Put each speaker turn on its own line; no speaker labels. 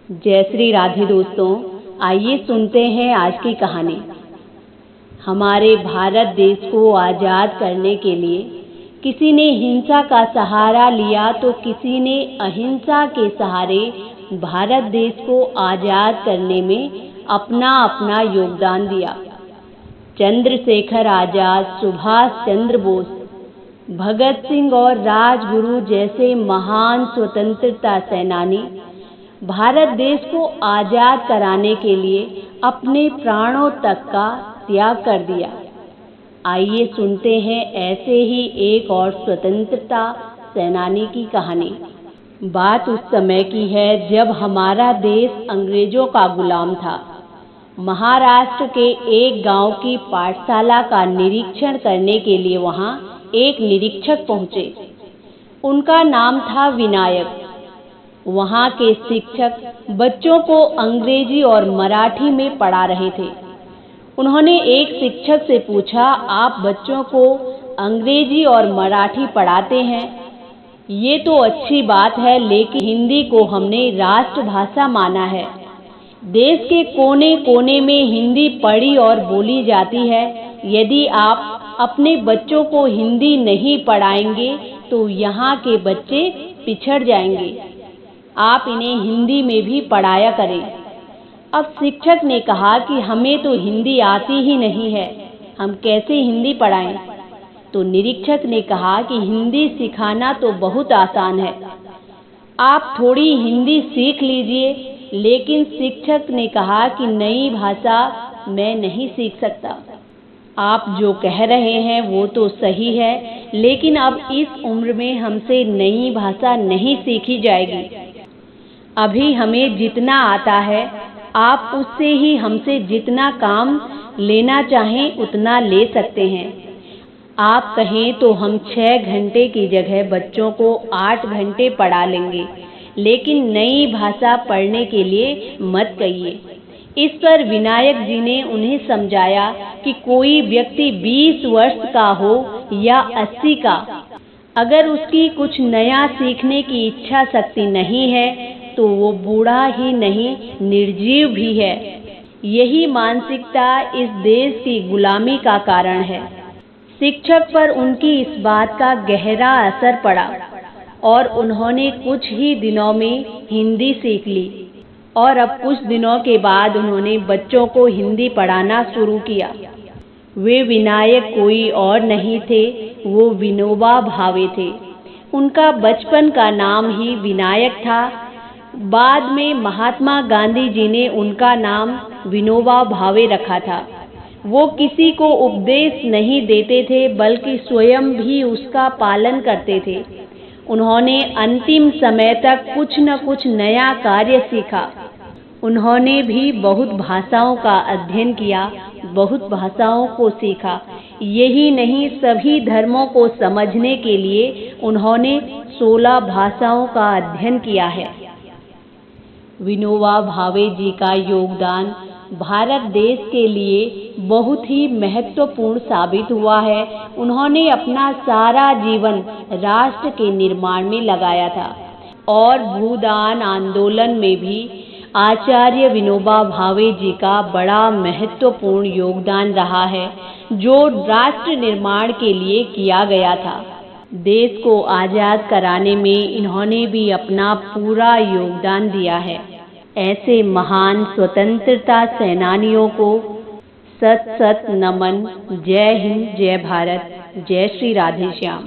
जय श्री राधे दोस्तों, आइए सुनते हैं आज की कहानी। हमारे भारत देश को आज़ाद करने के लिए किसी ने हिंसा का सहारा लिया तो किसी ने अहिंसा के सहारे भारत देश को आज़ाद करने में अपना अपना योगदान दिया। चंद्रशेखर आज़ाद, सुभाष चंद्र बोस, भगत सिंह और राजगुरु जैसे महान स्वतंत्रता सेनानी भारत देश को आज़ाद कराने के लिए अपने प्राणों तक का त्याग कर दिया। आइए सुनते हैं ऐसे ही एक और स्वतंत्रता सेनानी की कहानी। बात उस समय की है जब हमारा देश अंग्रेजों का गुलाम था। महाराष्ट्र के एक गांव की पाठशाला का निरीक्षण करने के लिए वहां एक निरीक्षक पहुंचे। उनका नाम था विनायक। वहां के शिक्षक बच्चों को अंग्रेजी और मराठी में पढ़ा रहे थे। उन्होंने एक शिक्षक से पूछा, आप बच्चों को अंग्रेजी और मराठी पढ़ाते हैं, ये तो अच्छी बात है, लेकिन हिंदी को हमने राष्ट्रभाषा माना है। देश के कोने कोने में हिंदी पढ़ी और बोली जाती है। यदि आप अपने बच्चों को हिंदी नहीं पढ़ाएंगे तो यहाँ के बच्चे पिछड़ जाएंगे। आप इन्हें हिंदी में भी पढ़ाया करें। अब शिक्षक ने कहा कि हमें तो हिंदी आती ही नहीं है, हम कैसे हिंदी पढ़ाएं? तो निरीक्षक ने कहा कि हिंदी सिखाना तो बहुत आसान है, आप थोड़ी हिंदी सीख लीजिए। लेकिन शिक्षक ने कहा कि नई भाषा मैं नहीं सीख सकता। आप जो कह रहे हैं वो तो सही है, लेकिन अब इस उम्र में हमसे नई भाषा नहीं सीखी जाएगी। अभी हमें जितना आता है आप उससे ही हमसे जितना काम लेना चाहें उतना ले सकते हैं। आप कहें तो हम 6 घंटे की जगह बच्चों को 8 घंटे पढ़ा लेंगे, लेकिन नई भाषा पढ़ने के लिए मत कहिए। इस पर विनायक जी ने उन्हें समझाया कि कोई व्यक्ति 20 वर्ष का हो या 80 का, अगर उसकी कुछ नया सीखने की इच्छा शक्ति नहीं है तो वो बूढ़ा ही नहीं निर्जीव भी है। यही मानसिकता इस देश की गुलामी का कारण है। शिक्षक पर उनकी इस बात का गहरा असर पड़ा और उन्होंने कुछ ही दिनों में हिंदी सीख ली और अब कुछ दिनों के बाद उन्होंने बच्चों को हिंदी पढ़ाना शुरू किया। वे विनायक कोई और नहीं थे, वो विनोबा भावे थे। उनका बचपन का नाम ही विनायक था। बाद में महात्मा गांधी जी ने उनका नाम विनोबा भावे रखा था। वो किसी को उपदेश नहीं देते थे, बल्कि स्वयं भी उसका पालन करते थे। उन्होंने अंतिम समय तक कुछ न कुछ नया कार्य सीखा। उन्होंने भी बहुत भाषाओं का अध्ययन किया, बहुत भाषाओं को सीखा। यही नहीं, सभी धर्मों को समझने के लिए उन्होंने 16 भाषाओं का अध्ययन किया है। विनोबा भावे जी का योगदान भारत देश के लिए बहुत ही महत्वपूर्ण साबित हुआ है। उन्होंने अपना सारा जीवन राष्ट्र के निर्माण में लगाया था और भूदान आंदोलन में भी आचार्य विनोबा भावे जी का बड़ा महत्वपूर्ण योगदान रहा है, जो राष्ट्र निर्माण के लिए किया गया था। देश को आज़ाद कराने में इन्होंने भी अपना पूरा योगदान दिया है। ऐसे महान स्वतंत्रता सेनानियों को सत सत नमन। जय हिंद, जय भारत, जय श्री राधे श्याम।